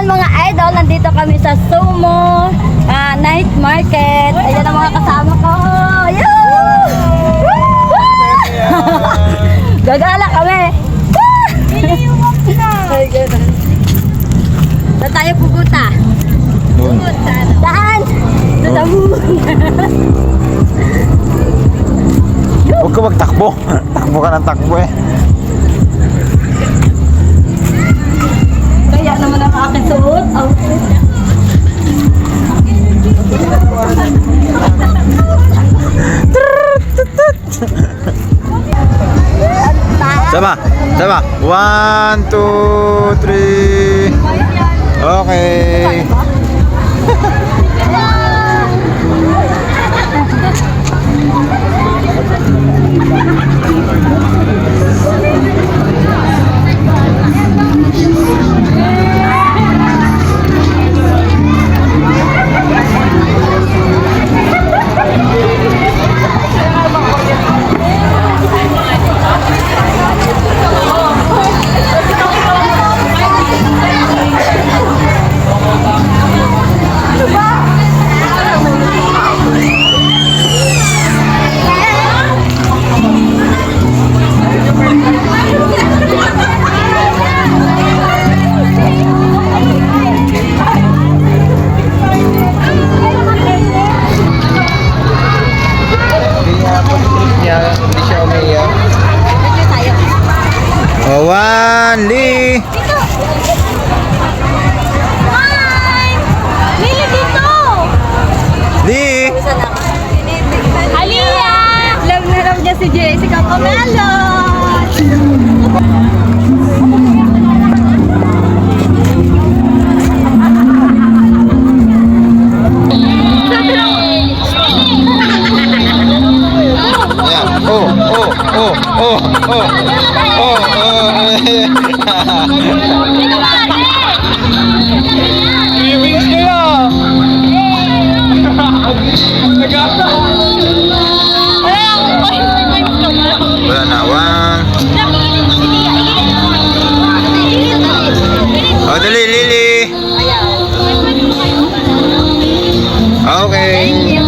Ayan mga idol, nandito kami sa Sumo Night Market. Ayan ang mga kasama ko. Gagala kami. Saan tayo pupunta? Saan? Sa moon. Huwag ka magtakbo. Takbo ka ng takbo eh. Kaya naman ang aking suot. Outfit. Sama. 1, 2, 3. Okay. Lee! Lili dito! Lee! Aliyah! Love na love niya si Jessica Pomelo! Wala na, oh, dali, Lily. Okay. Thank you.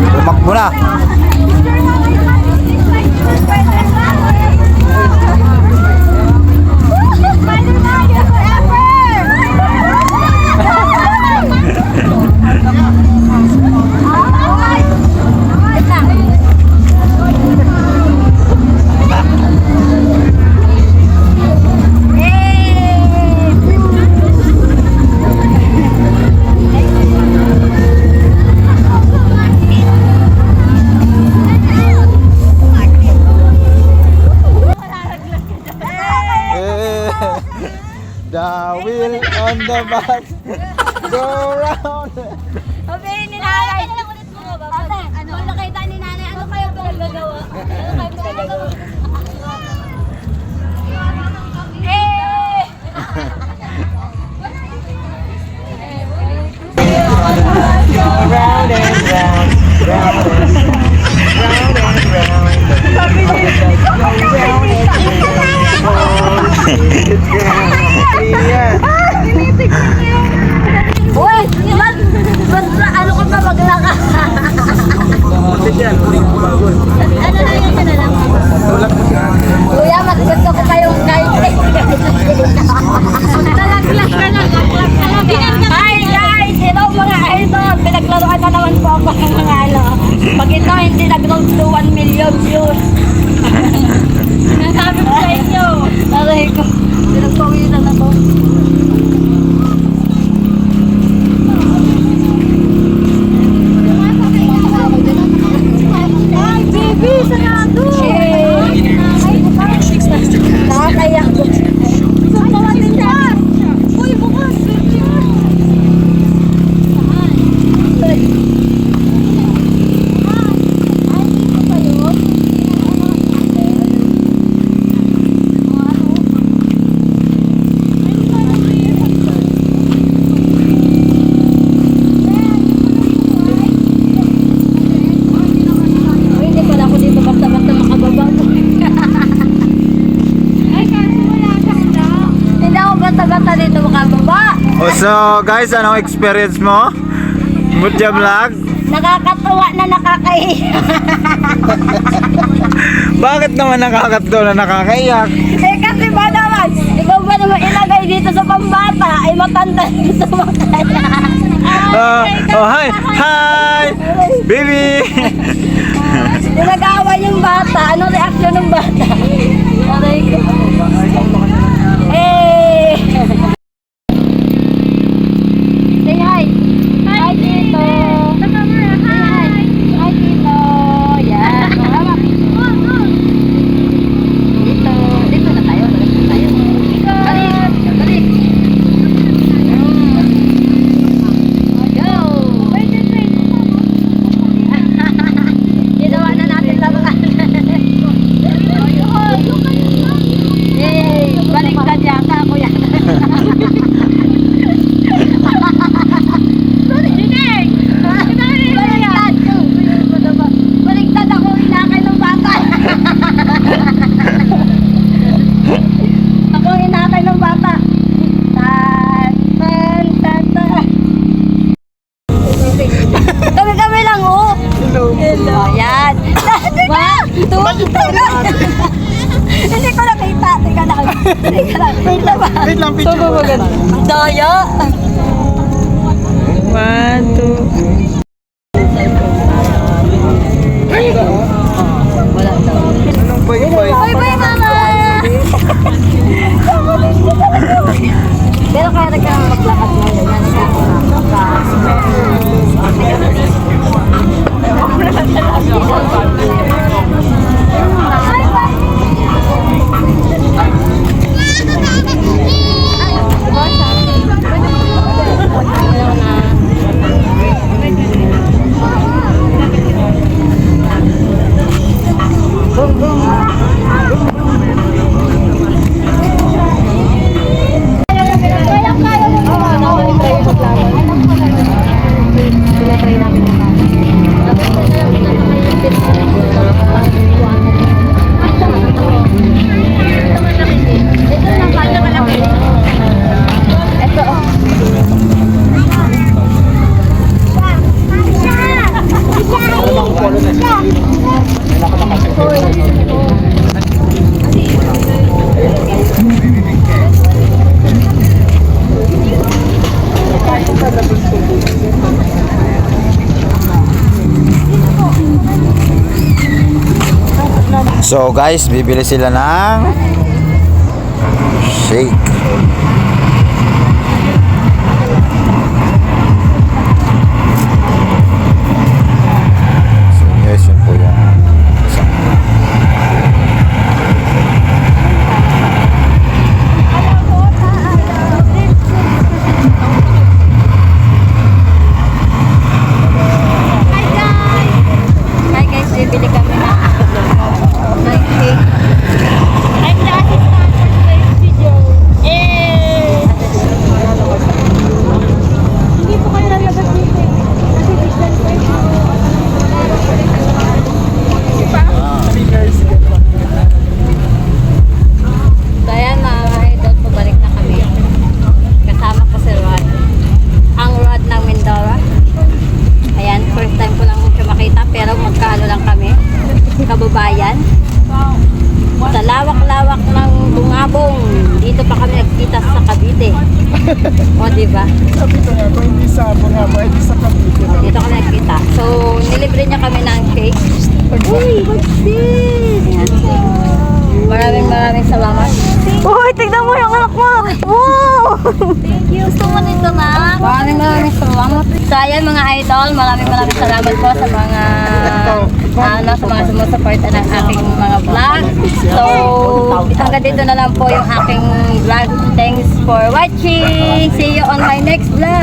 Tumakbo na. The wheel on the bus go round. Sabihin ni nanay. Ate, pag nakita ni nanay, ano kayo pinagagawa? Ano kayo pinagagawa? Round and round, round and round and round. Uy! Ano ka pa maglaka? Ano na yun na lang? Kuya, mas gusto ko kayong kahit talaglag ka na. Hi guys! Hello mga idol! Pinaglaruan na naman po ako ng mga ano. Pag ito hindi nag-road to 1 million views. Sabi ko sa inyo. Sabi ko. Pinagpawin Oh, so guys, anong experience mo? Mutya vlog? Nakakatuwa na nakakaiyak. Bakit naman nakakatawa na nakakaiyak? Eh kasi ba naman, ikaw ba naman ilagay dito sa pambata, ay matanda dito sa makaya. Oh, hi! Hi! Baby! Nag-aaway yung bata, ano reaction ng bata? Aray ko. Eh! Say hi! Hi, Tito! Say hi! Hi, Tito! Yan! Dito na tayo. Balik! Balik! Go! Ginawa na natin laruan. Yay! Baliktad yata ako yan. Baliktad ako, inakay ng bata. Ako inakay ng bata. Tan, tan, tan, tan. Kami lang, oh. Hello. Ayan. Hindi ko nakita. Teka lang. Wait lang, picture mo. Ang daya. 1, 2. Wala daw. Anong bye-bye? Bye-bye, mama! Pero kaya nagkaroon maglakad mo yan. So guys, bibili sila ng shake. So guys, yun po yung isang Hi guys, bibili kami na cake. I'm the assistant for today's video. Hindi po kayo lalabas dito. Kasi distance po So ayan mga idol, pabalik na kami. Kasama ko si Rod. Ang Rod ng Mindoro. Ayan, first time ko lang siya makita pero magkaano lang kami. Kababayan. Sa lawak-lawak ng Bungabong. Dito pa kami nagkita sa Cavite. O, diba? Sabi ko nga, kung hindi sa Bungabong, hindi sa Cavite. Dito kami nagkita. So, nilibre niya kami ng cake. Uy, what's this? Ayan. Maraming salamat. Uy, tignan mo yung anak mo! Wow! Thank you. Gusto mo nito, ma? Maraming salamat. So, ayan mga idol, maraming salamat po sa mga sa mga sumusuporta ng aking mga vlog. So, hanggang dito na lang po yung aking vlog. Thanks for watching. See you on my next vlog.